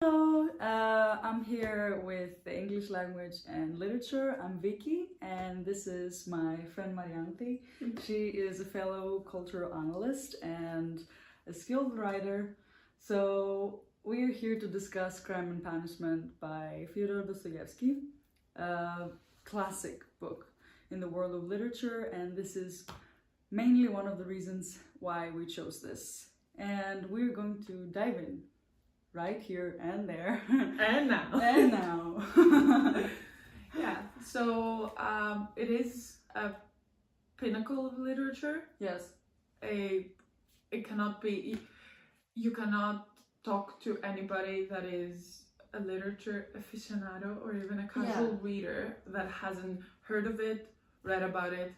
Hello, I'm here with the English language and literature. I'm Vicky, and this is my friend Marianthi. She is a fellow cultural analyst and a skilled writer. So we're here to discuss Crime and Punishment by Fyodor Dostoevsky, a classic book in the world of literature, and this is mainly one of the reasons why we chose this. And we're going to dive in. Right here and there. And now. And now. Yeah, so it is a pinnacle of literature. Yes. It cannot be, you cannot talk to anybody that is a literature aficionado or even a casual reader that hasn't heard of it, read about it,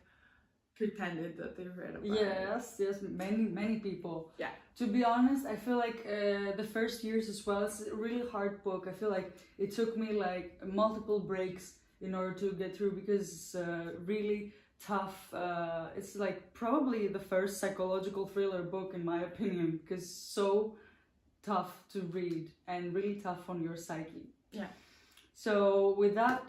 pretended that they read about it. Yes, many people. Yeah. To be honest, I feel like the first years as well, it's a really hard book. I feel like it took me like multiple breaks in order to get through because it's really tough. It's like probably the first psychological thriller book in my opinion, because so tough to read and really tough on your psyche. Yeah. So without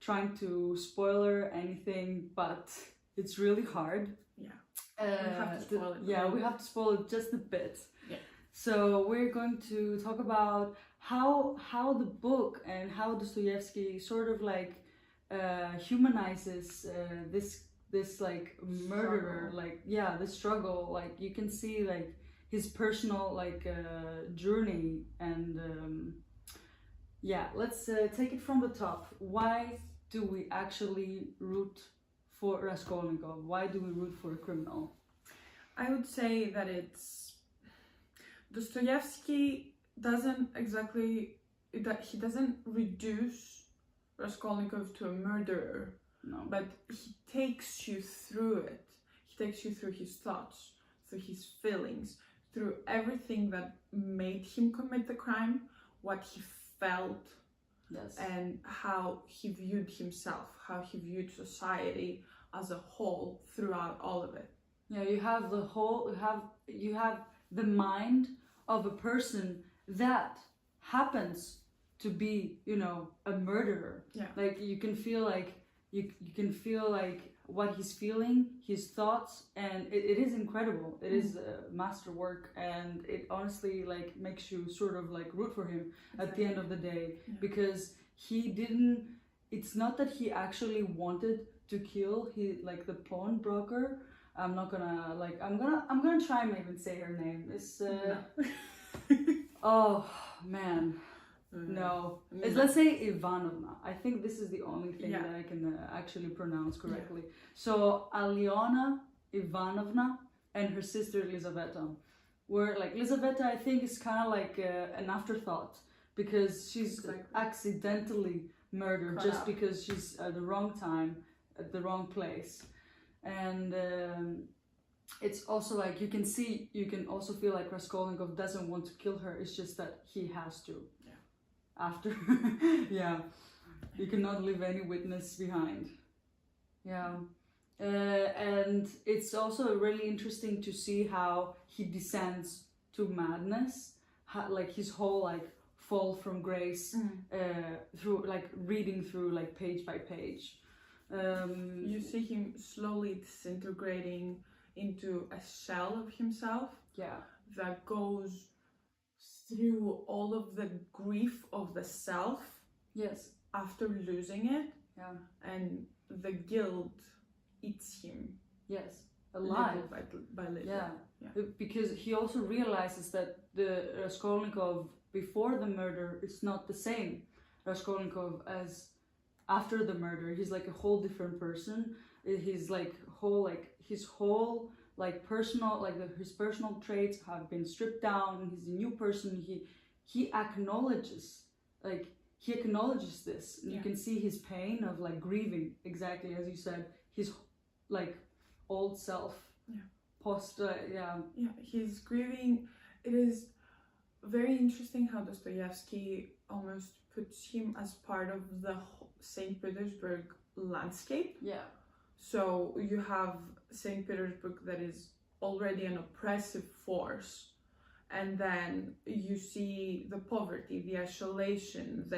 trying to spoiler anything, but it's really hard. Yeah. We have to spoil it. We have to spoil it just a bit. Yeah. So we're going to talk about how the book and how Dostoevsky sort of like humanizes this like murderer, the struggle. Like you can see like his personal journey and let's take it from the top. Why do we actually root for Raskolnikov? Why do we root for a criminal? I would say that it's Dostoevsky doesn't reduce Raskolnikov to a murderer. No. But he takes you through it. He takes you through his thoughts, through his feelings, through everything that made him commit the crime, what he felt. Yes. And how he viewed himself, how he viewed society as a whole throughout all of it. Yeah, you have the mind of a person that happens to be, a murderer. Yeah. Like you can feel like what he's feeling, his thoughts, and it is incredible. It is a masterwork, and it honestly like makes you sort of like root for him at the end of the day, because it's not that he actually wanted to kill the pawnbroker. I'm gonna try and even say her name. It's oh man. No, let's say Ivanovna. I think this is the only thing that I can actually pronounce correctly. Yeah. So Alyona Ivanovna and her sister Elizaveta were like, Elizaveta I think is kind of like an afterthought, because she's accidentally murdered because she's at the wrong time, at the wrong place. And it's also like you can also feel like Raskolnikov doesn't want to kill her. It's just that he has to. After you cannot leave any witness behind. And it's also really interesting to see how he descends to madness, his whole fall from grace through reading through page by page. You see him slowly disintegrating into a shell of himself that goes through all of the grief of the self after losing it, and the guilt eats him alive by little. Because he also realizes that the Raskolnikov before the murder is not the same Raskolnikov as after the murder. He's like a whole different person. His his whole personal his personal traits have been stripped down. He's a new person. He acknowledges this. You can see his pain of grieving, exactly as you said, his old self. He's grieving. It is very interesting how Dostoevsky almost puts him as part of the St. Petersburg landscape. So you have St. Petersburg that is already an oppressive force, and then you see the poverty, the isolation,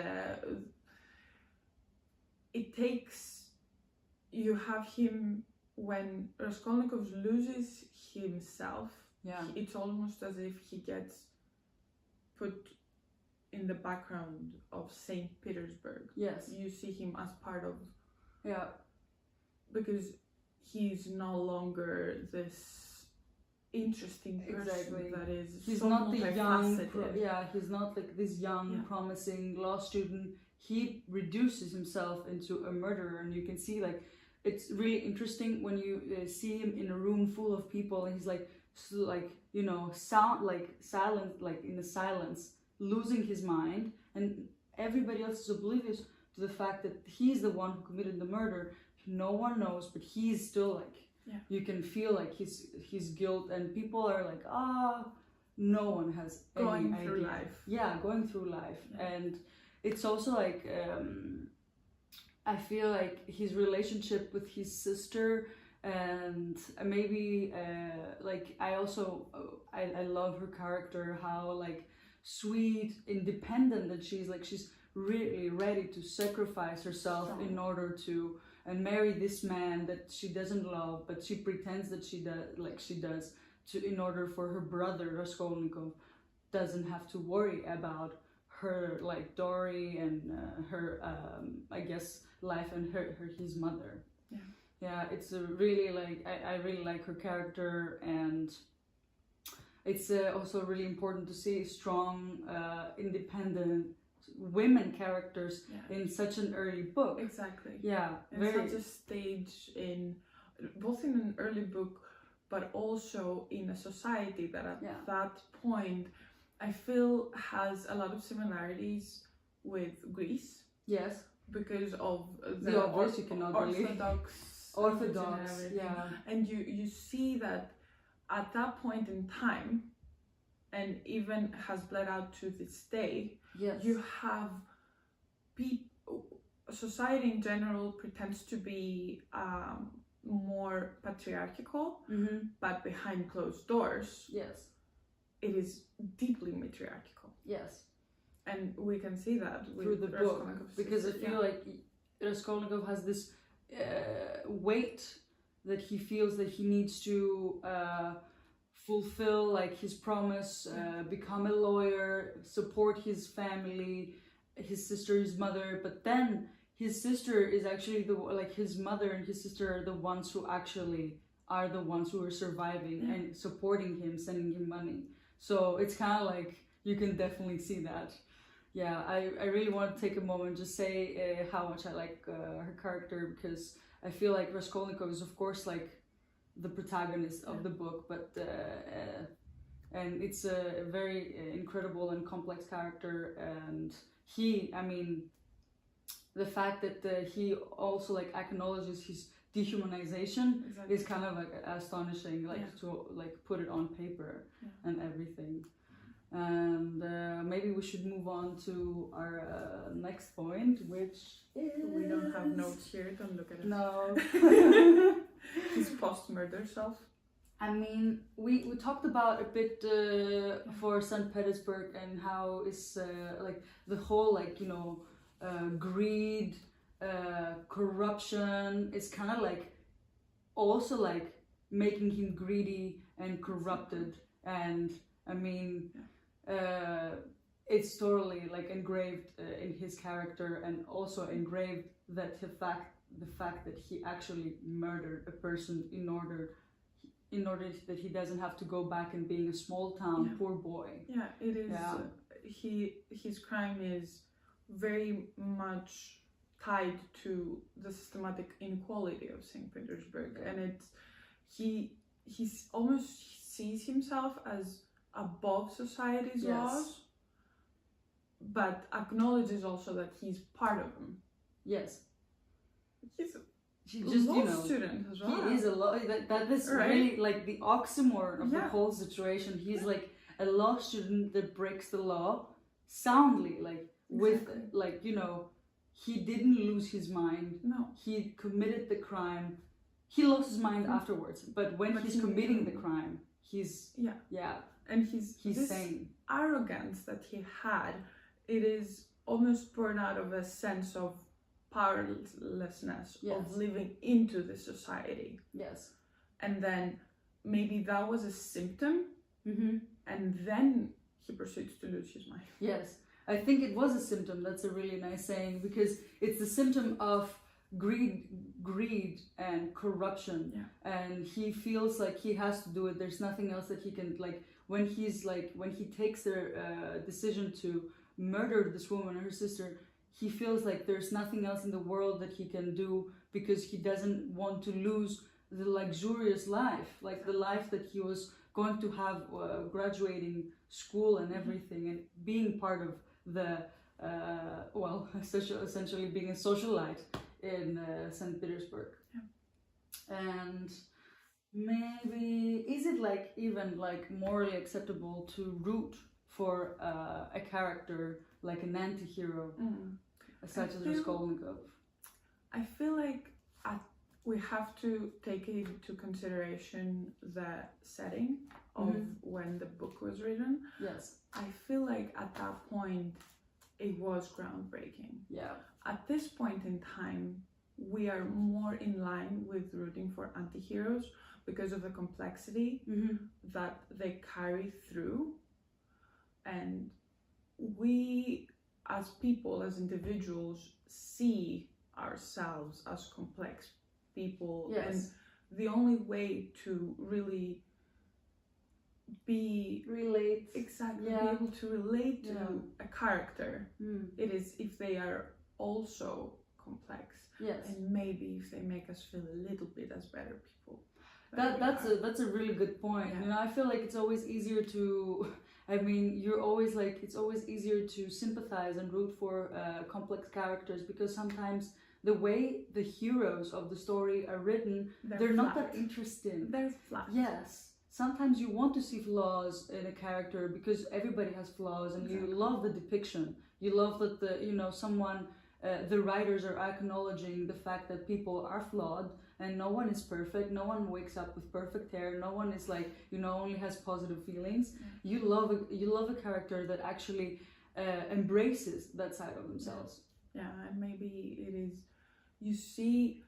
you have him when Raskolnikov loses himself. Yeah. It's almost as if he gets put in the background of St. Petersburg. Yes. You see him as part of... Yeah. Because he's no longer this interesting person that is he's so not the young he's not like this young promising law student. He reduces himself into a murderer, and you can see like it's really interesting when you see him in a room full of people, and he's like silent, like in the silence, losing his mind, and everybody else is oblivious to the fact that he's the one who committed the murder. No one knows, but he's still like, you can feel like his guilt, and people are like, no one has going any through idea. life. Yeah, going through life. And it's also like, I feel like his relationship with his sister, and maybe like I also I love her character, how like sweet, independent that she's, like she's really ready to sacrifice herself in order to and marry this man that she doesn't love, but she pretends that she does to in order for her brother Raskolnikov doesn't have to worry about her like dowry and her I guess life and his mother. Yeah, it's a really like I really like her character, and it's also really important to see strong independent women characters in such an early book. Exactly. Yeah, and such a stage in both in an early book, but also in a society that at that point I feel has a lot of similarities with Greece. Yes, because of the obvious you cannot orthodox, and you see that at that point in time, and even has bled out to this day. You have society in general pretends to be more patriarchal, but behind closed doors, it is deeply matriarchal. And we can see that through the book, because I feel like Raskolnikov has this weight that he feels that he needs to fulfill like his promise, become a lawyer, support his family, his sister, his mother, but then his sister is actually his mother and his sister are the ones who actually are the ones who are surviving and supporting him, sending him money. So it's kind of like you can definitely see that. I really want to take a moment to say how much I like her character, because I feel like Raskolnikov is of course like the protagonist of the book, but and it's a very incredible and complex character, and the fact that he also like acknowledges his dehumanization is kind of like astonishing, like to like put it on paper and everything. And maybe we should move on to our next point, which is... We don't have notes here, don't look at it. No. His post-murder self. I mean, we talked about a bit for St. Petersburg and how is like the whole like, you know, greed, corruption is kind of like also like making him greedy and corrupted, and I mean it's totally like engraved in his character, and also engraved that the fact that he actually murdered a person in order that he doesn't have to go back and being a small town poor boy. It is his crime is very much tied to the systematic inequality of St. Petersburg, and he's almost sees himself as above society's laws, but acknowledges also that he's part of them. He's a law student as well. He is a law. That is really like the oxymoron of the whole situation. He's like a law student that breaks the law soundly, like with like, you know, he didn't lose his mind. No, he committed the crime. He lost his mind afterwards, but when he's committing the crime, he's And he's this sane. Arrogance that he had, it is almost born out of a sense of powerlessness, of living into the society. Yes. And then maybe that was a symptom, and then he proceeds to lose his mind. Yes, I think it was a symptom. That's a really nice saying, because it's the symptom of greed and corruption. Yeah. And he feels like he has to do it. There's nothing else that he can, like, when he takes the decision to murder this woman, her sister, he feels like there's nothing else in the world that he can do, because he doesn't want to lose the luxurious life, like the life that he was going to have graduating school and everything, and being part of the essentially being a socialite in St. Petersburg. Yeah. And maybe is it like even like morally acceptable to root for a character like an anti-hero such as Raskolnikov? I feel like we have to take into consideration the setting of when the book was written. Yes. I feel like at that point it was groundbreaking. Yeah. At this point in time, we are more in line with rooting for anti-heroes because of the complexity that they carry through. And we, as people, as individuals, see ourselves as complex people. Yes. And the only way to really be be able to relate to a character, it is if they are also complex. Yes. And maybe if they make us feel a little bit as better people. That's a really good point. Yeah. You know, I feel like it's always easier to it's always easier to sympathize and root for complex characters, because sometimes the way the heroes of the story are written, they're not that interesting. They're flat. Yes. Sometimes you want to see flaws in a character because everybody has flaws, and you love the depiction. You love that the writers are acknowledging the fact that people are flawed and no one is perfect. No one wakes up with perfect hair. No one is like, only has positive feelings. You love a character that actually embraces that side of themselves. Yeah, and maybe it is, you see,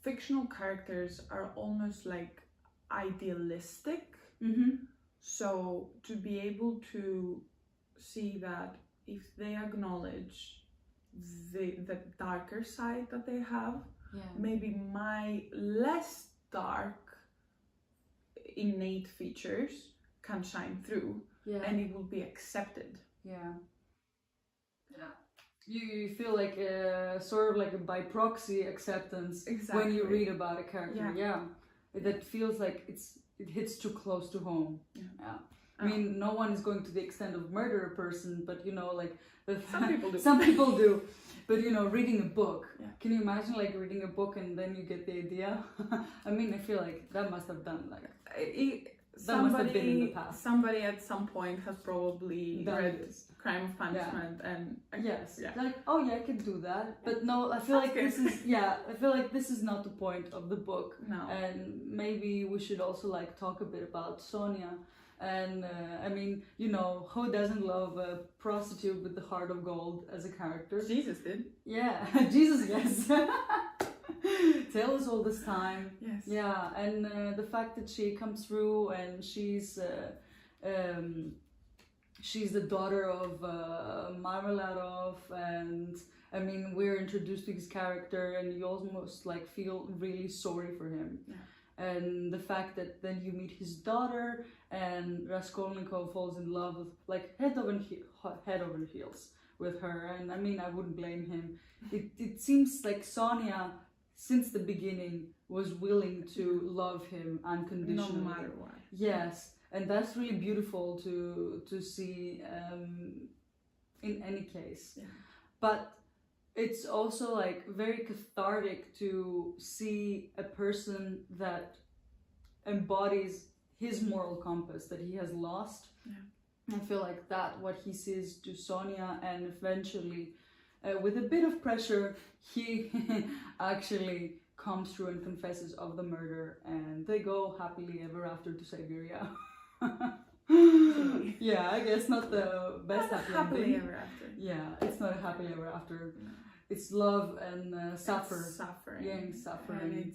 fictional characters are almost like idealistic. So to be able to see that if they acknowledge the darker side that they have, maybe my less dark innate features can shine through, and it will be accepted. You feel like sort of like by proxy acceptance when you read about a character. That feels like it hits too close to home. I mean, no one is going to the extent of murder a person, but some people do. Some people do. But reading a book. Can you imagine like reading a book and then you get the idea? I mean, I feel like that must have done must have been in the past. Somebody at some point has probably read Crime of Punishment and like, oh yeah, I can do that. But no, I feel like this is I feel like this is not the point of the book. No. And maybe we should also like talk a bit about Sonia. And I mean, who doesn't love a prostitute with the heart of gold as a character? Jesus did. Yeah, Jesus, yes. Tell us all this time. Yes. Yeah, and the fact that she comes through and she's the daughter of Marmeladov, and I mean, we're introduced to his character, and you almost like feel really sorry for him. Yeah. And the fact that then you meet his daughter, and Raskolnikov falls in love with like head over heels with her, and I mean, I wouldn't blame him. It seems like Sonia, since the beginning, was willing to love him unconditionally, no matter what. Yes, and that's really beautiful to see in any case. Yeah. But it's also like very cathartic to see a person that embodies his moral compass that he has lost. I feel like that what he says to Sonia, and eventually with a bit of pressure he actually comes through and confesses of the murder, and they go happily ever after to Siberia. Yeah, I guess not the best happily ever after. Yeah, it's not a happily ever after. No. It's love and suffering. Yeah, suffering. And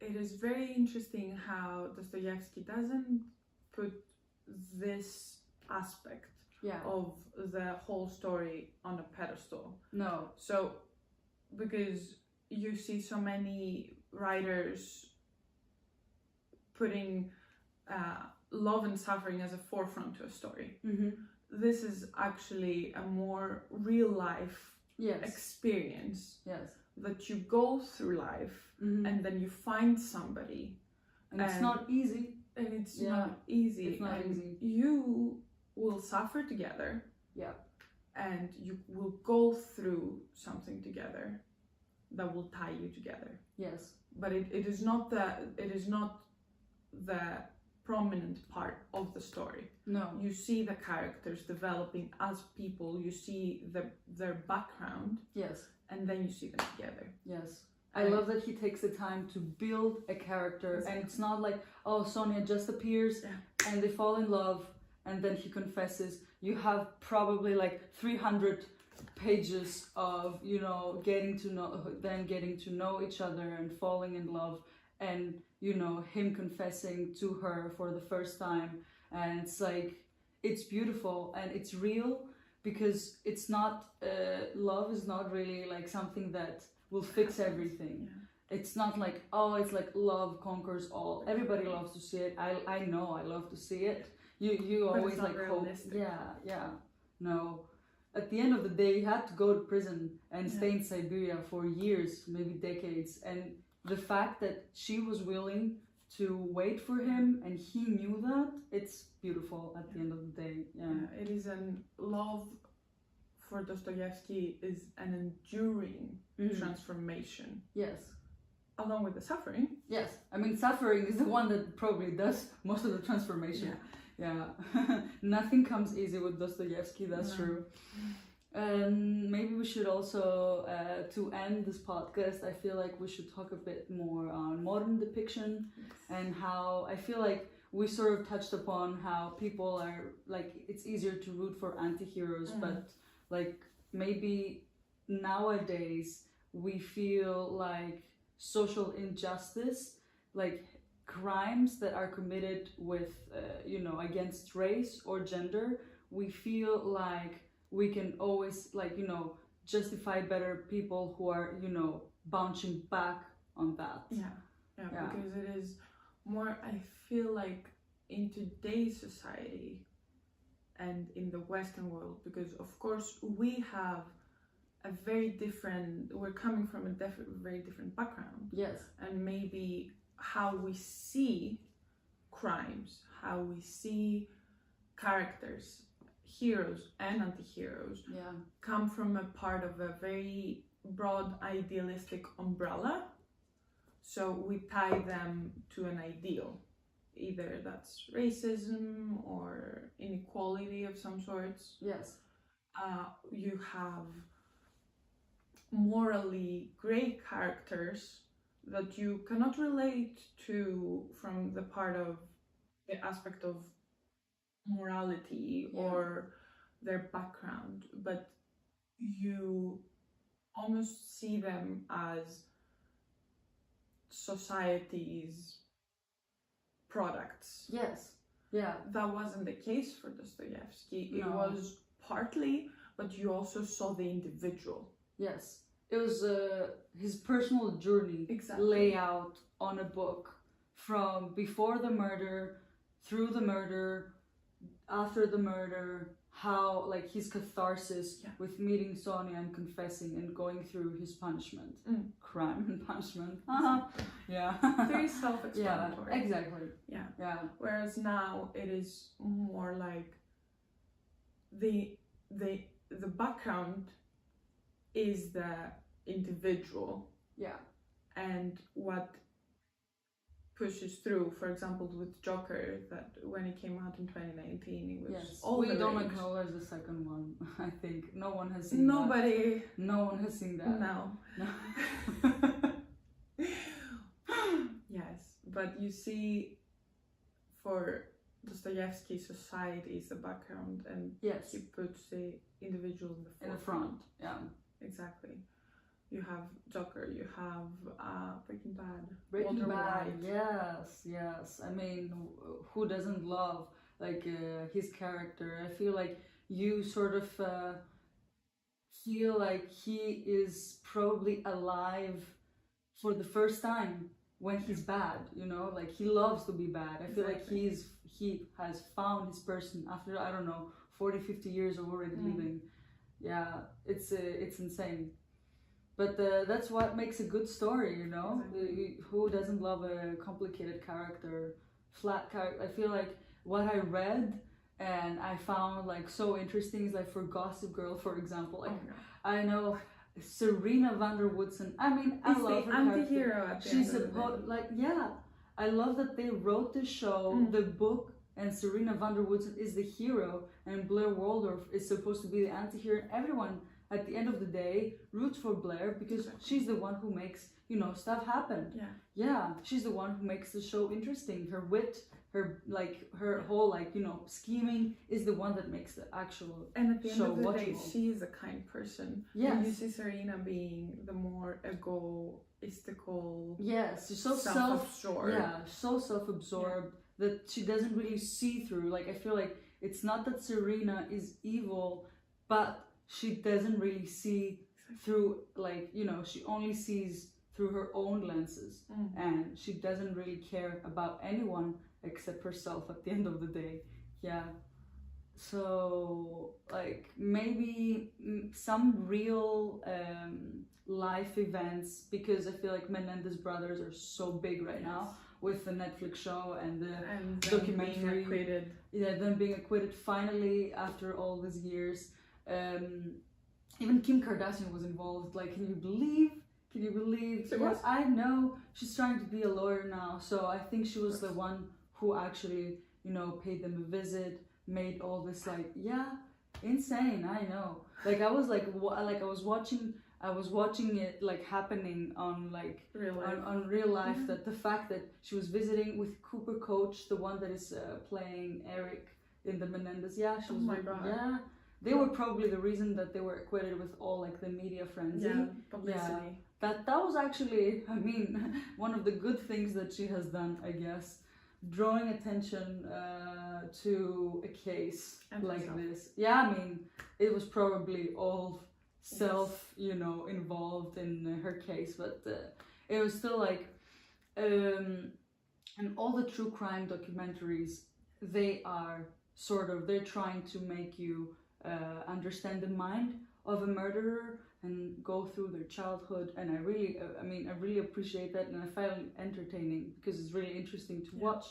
it is very interesting how Dostoevsky doesn't put this aspect of the whole story on a pedestal. No. So, because you see so many writers putting love and suffering as a forefront to a story. Mm-hmm. This is actually a more real life experience. Yes. That you go through life and then you find somebody. And it's not easy. And it's not easy. It's not easy. You will suffer together. Yeah. And you will go through something together that will tie you together. Yes. But it is not the prominent part of the story. No. You see the characters developing as people, you see their background. Yes. And then you see them together. Yes. I love that he takes the time to build a character, and it's not like, oh, Sonia just appears and they fall in love and then he confesses. You have probably like 300 pages of, getting to know each other and falling in love, and him confessing to her for the first time. And it's like, it's beautiful and it's real, because it's not love is not really like something that will fix everything. It's not like, it's like love conquers all. Everybody loves to see it. I know I love to see it. You but always it's not like realistic. hope. Yeah. No. At the end of the day, he had to go to prison and stay in Siberia for years, maybe decades. And the fact that she was willing to wait for him and he knew that, it's beautiful at the end of the day. Yeah. It is an love for Dostoevsky is an enduring transformation. Yes. Along with the suffering. Yes. I mean, suffering is the one that probably does most of the transformation. Yeah. Nothing comes easy with Dostoevsky, that's true. And maybe we should also, to end this podcast, I feel like we should talk a bit more on modern depiction and how I feel like we sort of touched upon how people are like, it's easier to root for anti-heroes, but like maybe nowadays we feel like social injustice, like crimes that are committed with, against race or gender, we feel like we can always justify better people who are, bouncing back on that. Yeah, because it is more, I feel like in today's society and in the Western world, because of course we have we're coming from a very different background. Yes. And maybe how we see crimes, how we see characters, heroes and anti-heroes, come from a part of a very broad idealistic umbrella. So we tie them to an ideal. Either that's racism or inequality of some sorts. Yes. You have morally grey characters that you cannot relate to from the aspect of morality or their background, but you almost see them as society's products. Yes. Yeah. That wasn't the case for Dostoevsky. No. It was partly, but you also saw the individual. Yes. It was his personal journey lay out on a book, from before the murder, through the murder, after the murder, how like his catharsis with meeting Sonia and confessing and going through his punishment, crime and punishment. Very self-explanatory. Yeah, exactly. Yeah. Whereas now it is more like the background is the individual. Yeah. And what pushes through, for example, with Joker, that when it came out in 2019, it was all we don't acknowledge the second one. I think no one has seen No one has seen that. No. Yes, but you see, for Dostoevsky society is the background, and yes, he puts the individual in the front. Yeah, exactly. You have Joker, you have Breaking Bad. Breaking Walter Bad, White. yes. I mean, who doesn't love like his character? I feel like you sort of feel like he is probably alive for the first time when he's bad, you know, like he loves to be bad. I feel like he has found his person after, I don't know, 40-50 years of already living. Yeah, it's insane. But that's what makes a good story, you know. Exactly. Who doesn't love a complicated character, flat character? I feel like what I read and I found like so interesting is like for Gossip Girl, for example, like I know Serena van der Woodsen. I mean, I love her anti-hero. She's supposed like, yeah, I love that they wrote the show, the book, and Serena van der Woodsen is the hero, and Blair Waldorf is supposed to be the anti-hero. Everyone at the end of the day roots for Blair because she's the one who makes, you know, stuff happen. Yeah, she's the one who makes the show interesting. Her wit, her whole like, you know, scheming is the one that makes the actual and at the end show of the watchable. Day, she is a kind person. Yes. And you see Serena being the more egoistical. Yes, she's so self-absorbed. So self-absorbed that she doesn't really see through. Like I feel like it's not that Serena is evil, but she doesn't really see through, like, you know, she only sees through her own lenses, and she doesn't really care about anyone except herself at the end of the day. Yeah, so like maybe some real life events, because I feel like Menendez brothers are so big right now with the Netflix show and the documentary. Being acquitted. Yeah, them being acquitted finally after all these years. Even Kim Kardashian was involved. Like, can you believe? Yes, I know she's trying to be a lawyer now, so I think she was the one who actually, you know, paid them a visit, made all this like, insane. I know. Like I was like, I was watching it like happening on like real life. On real life. That the fact that she was visiting with Cooper Coach, the one that is playing Eric in the Menendez. Yeah, she was. Oh my God. Yeah. They were probably the reason that they were acquitted with all like the media frenzy. Yeah, publicity. Yeah. That was actually, I mean, one of the good things that she has done, I guess, drawing attention to a case and like this. Yeah, I mean, it was probably all self, you know, involved in her case, but it was still like, and all the true crime documentaries, they're trying to make you understand the mind of a murderer and go through their childhood, and I really appreciate that, and I find it entertaining because it's really interesting to watch.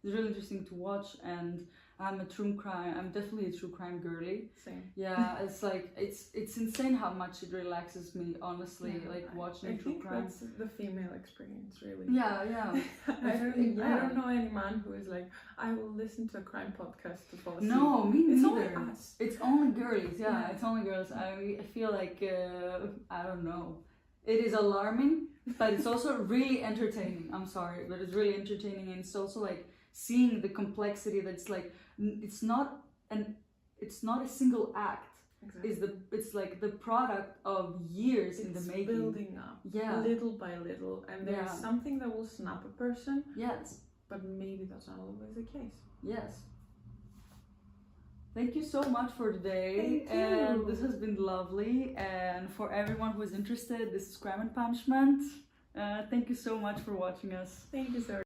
It's really interesting to watch, and I'm definitely a true crime girly. Same. Yeah, it's like it's insane how much it relaxes me, honestly. Watching true crime. That's the female experience, really. Yeah. I don't know any man who is like, I will listen to a crime podcast to fall asleep. No, me neither. It's only us. It's only girlies. Yeah, it's only girls. I feel like I don't know. It is alarming, but it's also really entertaining. I'm sorry, but it's really entertaining, and it's also like seeing the complexity that's like it's not a single act. Exactly. It's like the product of years in the making. Building up, little by little, and there's something that will snap a person. Yes, but maybe that's not always the case. Yes. Thank you so much for today, and this has been lovely. And for everyone who is interested, this is Crime and Punishment. Thank you so much for watching us. Thank you so